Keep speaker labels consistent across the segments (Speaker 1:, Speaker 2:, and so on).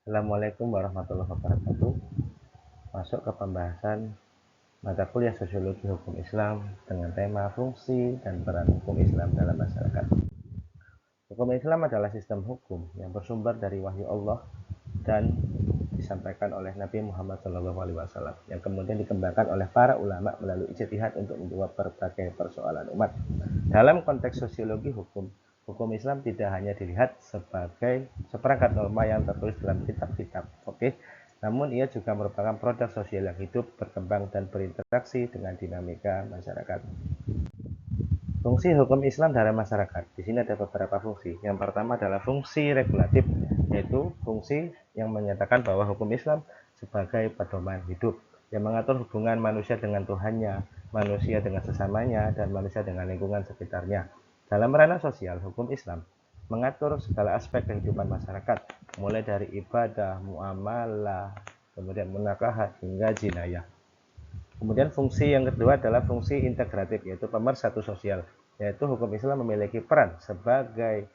Speaker 1: Assalamualaikum warahmatullahi wabarakatuh. Masuk ke pembahasan mata kuliah Sosiologi Hukum Islam dengan tema fungsi dan peran hukum Islam dalam masyarakat. Hukum Islam adalah sistem hukum yang bersumber dari wahyu Allah dan disampaikan oleh Nabi Muhammad SAW yang kemudian dikembangkan oleh para ulama melalui ijtihad untuk menjawab berbagai persoalan umat. Dalam konteks sosiologi hukum, hukum Islam tidak hanya dilihat sebagai seperangkat norma yang tertulis dalam kitab-kitab fikih, namun ia juga merupakan produk sosial yang hidup, berkembang, dan berinteraksi dengan dinamika masyarakat. Fungsi hukum Islam dalam masyarakat. Di sini ada beberapa fungsi. Yang pertama adalah fungsi regulatif, yaitu fungsi yang menyatakan bahwa hukum Islam sebagai pedoman hidup yang mengatur hubungan manusia dengan Tuhannya, manusia dengan sesamanya, dan manusia dengan lingkungan sekitarnya. Dalam ranah sosial, hukum Islam mengatur segala aspek kehidupan masyarakat, mulai dari ibadah, muamalah, kemudian munakahat hingga jinayah. Kemudian fungsi yang kedua adalah fungsi integratif, yaitu pemersatu sosial, yaitu hukum Islam memiliki peran sebagai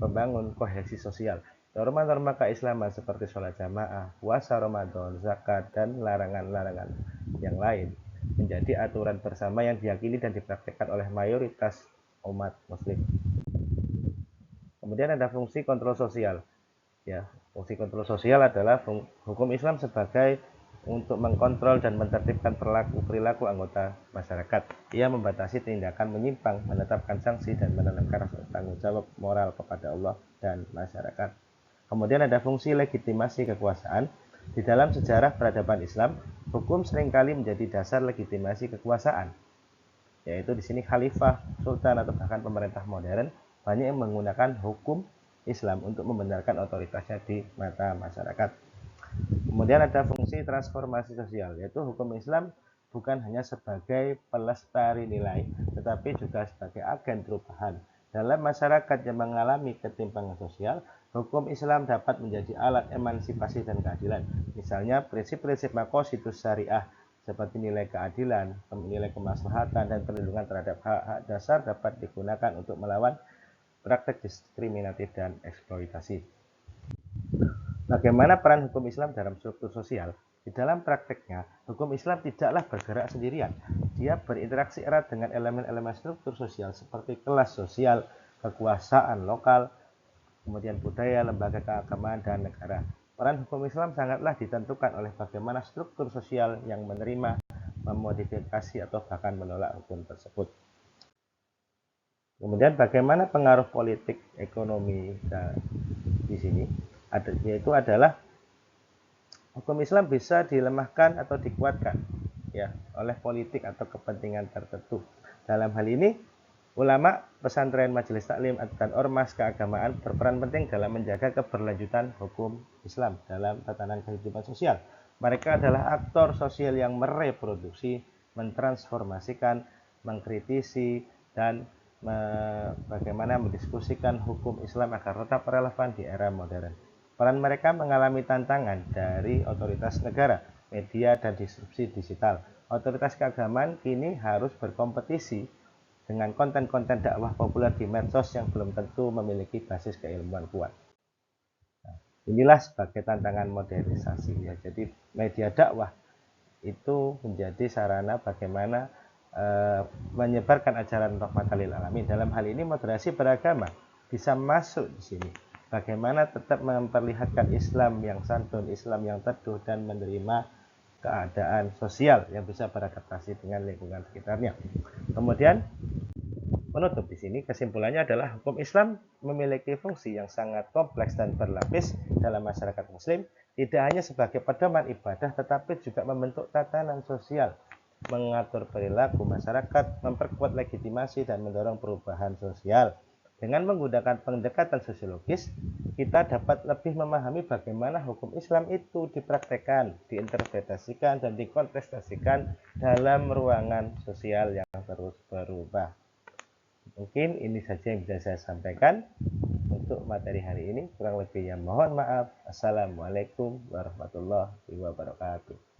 Speaker 1: pembangun kohesi sosial. Norma-norma keislaman seperti sholat jamaah, puasa Ramadan, zakat, dan larangan-larangan yang lain menjadi aturan bersama yang diyakini dan dipraktikkan oleh mayoritas umat muslim. Kemudian ada fungsi kontrol sosial. Ya, fungsi kontrol sosial adalah hukum Islam sebagai untuk mengkontrol dan menertibkan perilaku anggota masyarakat. Ia membatasi tindakan menyimpang, menetapkan sanksi, dan menanamkan rasa tanggung jawab moral kepada Allah dan masyarakat. Kemudian ada fungsi legitimasi kekuasaan. Di dalam sejarah peradaban Islam, hukum seringkali menjadi dasar legitimasi kekuasaan, yaitu di sini khalifah, sultan, atau bahkan pemerintah modern banyak yang menggunakan hukum Islam untuk membenarkan otoritasnya di mata masyarakat. Kemudian ada fungsi transformasi sosial, yaitu hukum Islam bukan hanya sebagai pelestari nilai, tetapi juga sebagai agen perubahan. Dalam masyarakat yang mengalami ketimpangan sosial, hukum Islam dapat menjadi alat emansipasi dan keadilan. Misalnya prinsip-prinsip maqasidus syariah seperti nilai keadilan, nilai kemaslahatan, dan perlindungan terhadap hak-hak dasar dapat digunakan untuk melawan praktek diskriminatif dan eksploitasi. Bagaimana peran hukum Islam dalam struktur sosial? Di dalam prakteknya, hukum Islam tidaklah bergerak sendirian. Dia berinteraksi erat dengan elemen-elemen struktur sosial seperti kelas sosial, kekuasaan lokal, kemudian budaya, lembaga keagamaan, dan negara. Peran hukum Islam sangatlah ditentukan oleh bagaimana struktur sosial yang menerima, memodifikasi, atau bahkan menolak hukum tersebut. Kemudian bagaimana pengaruh politik ekonomi di sini? Yaitu adalah hukum Islam bisa dilemahkan atau dikuatkan ya oleh politik atau kepentingan tertentu. Dalam hal ini, ulama, pesantren, majelis taklim, dan ormas keagamaan berperan penting dalam menjaga keberlanjutan hukum Islam dalam tatanan kehidupan sosial. Mereka adalah aktor sosial yang mereproduksi, mentransformasikan, mengkritisi, dan bagaimana mendiskusikan hukum Islam agar tetap relevan di era modern. Peran mereka mengalami tantangan dari otoritas negara, media, dan disrupsi digital. Otoritas keagamaan kini harus berkompetisi dengan konten-konten dakwah populer di medsos yang belum tentu memiliki basis keilmuan kuat. Inilah sebagai tantangan modernisasi ya. Jadi media dakwah itu menjadi sarana bagaimana menyebarkan ajaran rahmatan lil alamin. Dalam hal ini moderasi beragama bisa masuk di sini. Bagaimana tetap memperlihatkan Islam yang santun, Islam yang teduh, dan menerima keadaan sosial yang bisa beradaptasi dengan lingkungan sekitarnya. Kemudian menutup di sini, kesimpulannya adalah hukum Islam memiliki fungsi yang sangat kompleks dan berlapis dalam masyarakat muslim, tidak hanya sebagai pedoman ibadah, tetapi juga membentuk tatanan sosial, mengatur perilaku masyarakat, memperkuat legitimasi, dan mendorong perubahan sosial. Dengan menggunakan pendekatan sosiologis, kita dapat lebih memahami bagaimana hukum Islam itu dipraktekkan, diinterpretasikan, dan dikontestasikan dalam ruangan sosial yang terus berubah. Mungkin ini saja yang bisa saya sampaikan untuk materi hari ini. Kurang lebihnya mohon maaf. Assalamualaikum warahmatullahi wabarakatuh.